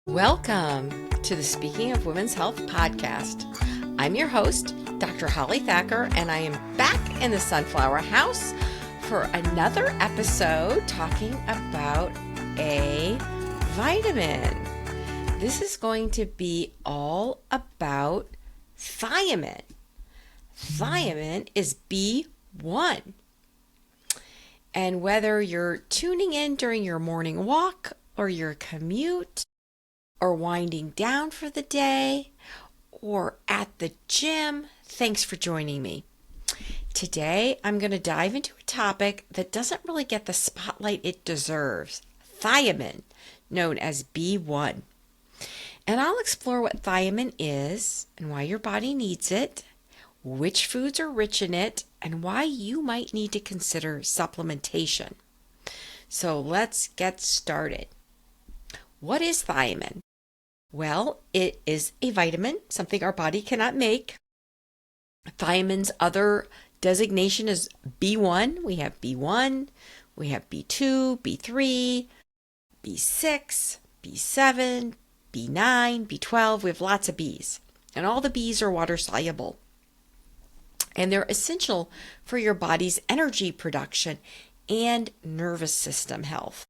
Welcome to the Speaking of Women's Health podcast. I'm your host, Dr. Holly Thacker, and I am back in the Sunflower House for another episode talking about a vitamin. This is going to be all about thiamine. Thiamine is B1. And whether you're tuning in during your morning walk or your commute, or winding down for the day, or at the gym, thanks for joining me. Today, I'm going to dive into a topic that doesn't really get the spotlight it deserves, thiamine, known as B1. And I'll explore what thiamine is and why your body needs it, which foods are rich in it, and why you might need to consider supplementation. So let's get started. What is thiamine? Well, it is a vitamin, something our body cannot make. Thiamine's other designation is B1. We have B1, we have B2, B3, B6, B7, B9, B12. We have lots of Bs. And all the Bs are water soluble. And they're essential for your body's energy production and nervous system health.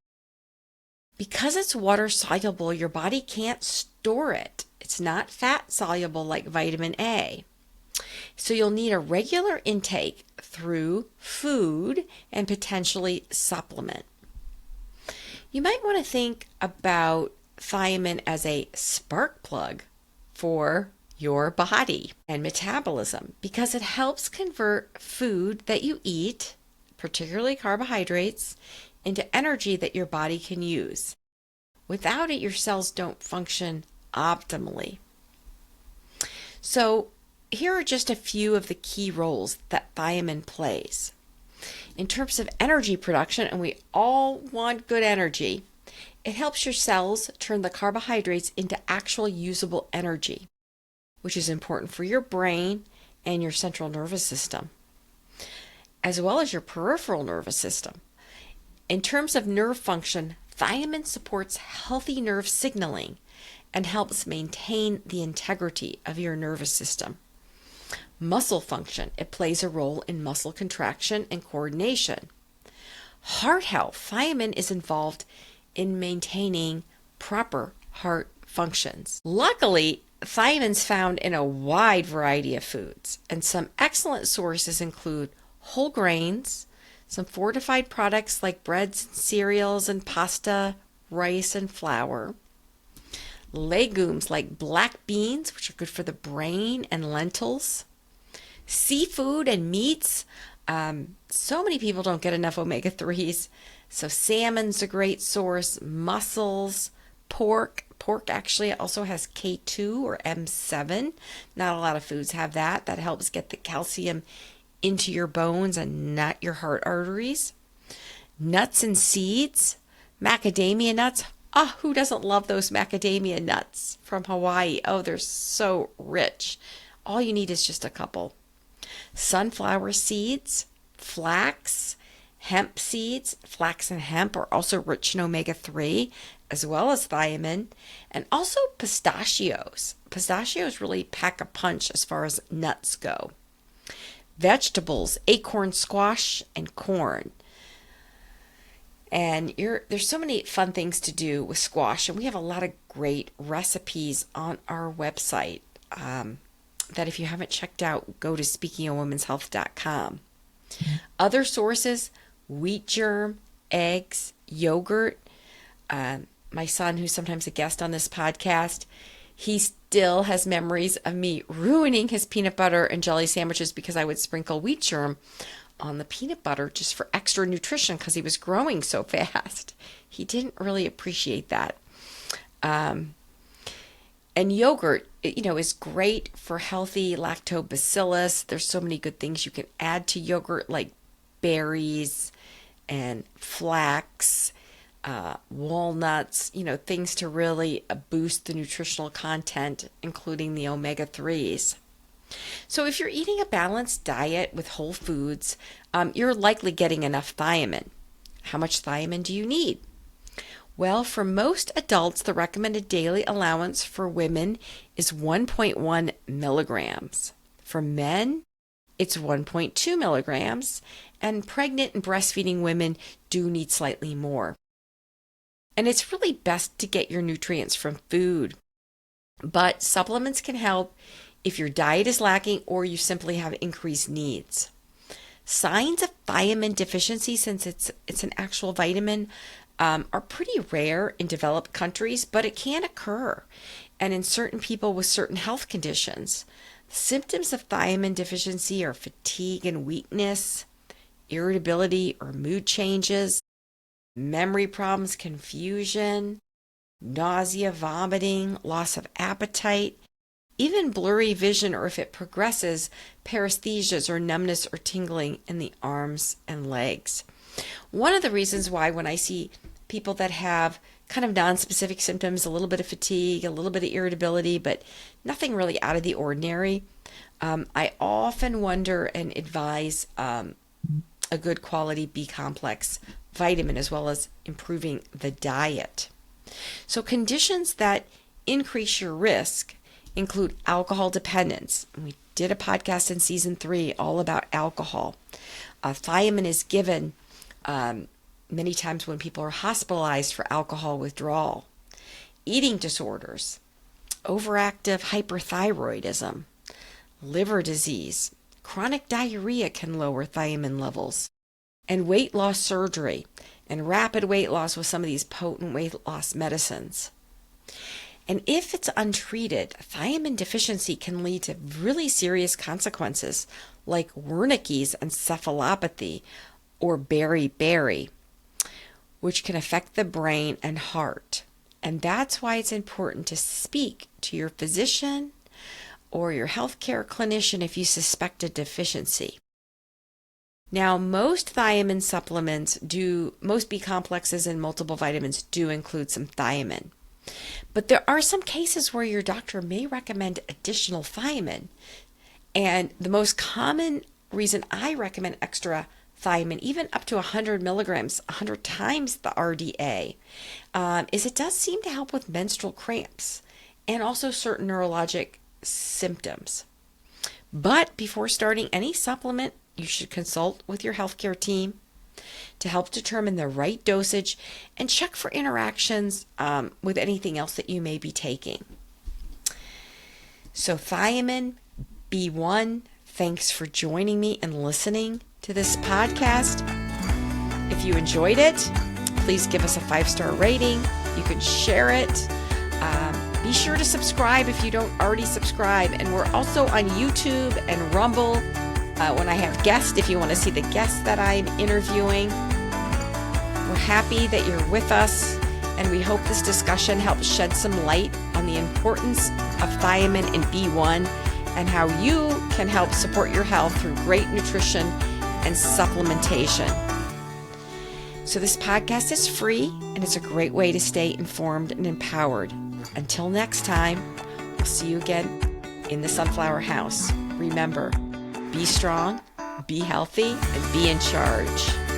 Because it's water soluble, your body can't store it. It's not fat soluble like vitamin A. So you'll need a regular intake through food and potentially supplement. You might want to think about thiamine as a spark plug for your body and metabolism because it helps convert food that you eat, particularly carbohydrates, into energy that your body can use. Without it, your cells don't function optimally. So here are just a few of the key roles that thiamine plays. In terms of energy production, and we all want good energy, it helps your cells turn the carbohydrates into actual usable energy, which is important for your brain and your central nervous system, as well as your peripheral nervous system. In terms of nerve function, thiamine supports healthy nerve signaling and helps maintain the integrity of your nervous system. Muscle function, it plays a role in muscle contraction and coordination. Heart health, thiamine is involved in maintaining proper heart functions. Luckily, thiamine's found in a wide variety of foods, and some excellent sources include whole grains, some fortified products like breads and cereals and pasta, rice and flour, legumes like black beans, which are good for the brain, and lentils, seafood and meats. So many people don't get enough omega-3s, so salmon's a great source, mussels, pork. Pork actually also has K2 or M7. Not a lot of foods have that. That helps get the calcium into your bones and not your heart arteries. Nuts and seeds, macadamia nuts. Who doesn't love those macadamia nuts from Hawaii? Oh, they're so rich. All you need is just a couple. Sunflower seeds, flax, hemp seeds. Flax and hemp are also rich in omega-3 as well as thiamine, and also pistachios. Pistachios really pack a punch as far as nuts go. Vegetables, acorn squash, and corn. And there's so many fun things to do with squash, and we have a lot of great recipes on our website that if you haven't checked out, go to speakingofwomenshealth.com. Other sources, wheat germ, eggs, yogurt. My son, who's sometimes a guest on this podcast, he still has memories of me ruining his peanut butter and jelly sandwiches because I would sprinkle wheat germ on the peanut butter just for extra nutrition because he was growing so fast. He didn't really appreciate that. And yogurt, is great for healthy lactobacillus. There's so many good things you can add to yogurt like berries and flax, walnuts, things to really boost the nutritional content, including the omega-3s. So if you're eating a balanced diet with whole foods, you're likely getting enough thiamine. How much thiamine do you need? Well, for most adults, the recommended daily allowance for women is 1.1 milligrams. For men, it's 1.2 milligrams, and pregnant and breastfeeding women do need slightly more. And it's really best to get your nutrients from food, but supplements can help if your diet is lacking or you simply have increased needs. Signs of thiamine deficiency, since it's an actual vitamin, are pretty rare in developed countries, but it can occur, and in certain people with certain health conditions. Symptoms of thiamine deficiency are fatigue and weakness, irritability or mood changes, memory problems, confusion, nausea, vomiting, loss of appetite, even blurry vision, or if it progresses, paresthesias or numbness or tingling in the arms and legs. One of the reasons why when I see people that have kind of non-specific symptoms, a little bit of fatigue, a little bit of irritability, but nothing really out of the ordinary, I often wonder and advise a good quality B complex vitamin, as well as improving the diet. So conditions that increase your risk include alcohol dependence. We did a podcast in season 3 all about alcohol. Thiamine is given many times when people are hospitalized for alcohol withdrawal. Eating disorders, overactive hyperthyroidism, liver disease, chronic diarrhea can lower thiamine levels, and weight loss surgery and rapid weight loss with some of these potent weight loss medicines. And if it's untreated, thiamine deficiency can lead to really serious consequences like Wernicke's encephalopathy or beriberi, which can affect the brain and heart. And that's why it's important to speak to your physician or your healthcare clinician if you suspect a deficiency. Now, most thiamine supplements most B complexes and multiple vitamins do include some thiamine. But there are some cases where your doctor may recommend additional thiamine. And the most common reason I recommend extra thiamine, even up to 100 milligrams, 100 times the RDA, is it does seem to help with menstrual cramps and also certain neurologic symptoms. But before starting any supplement, you should consult with your healthcare team to help determine the right dosage and check for interactions with anything else that you may be taking. So thiamine, B1, thanks for joining me and listening to this podcast. If you enjoyed it, please give us a 5-star rating. You can share it. Be sure to subscribe if you don't already subscribe. And we're also on YouTube and Rumble when I have guests, if you want to see the guests that I'm interviewing. We're happy that you're with us, and we hope this discussion helps shed some light on the importance of thiamine and B1 and how you can help support your health through great nutrition and supplementation. So this podcast is free, and it's a great way to stay informed and empowered. Until next time, we'll see you again in the Sunflower House. Remember, be strong, be healthy, and be in charge.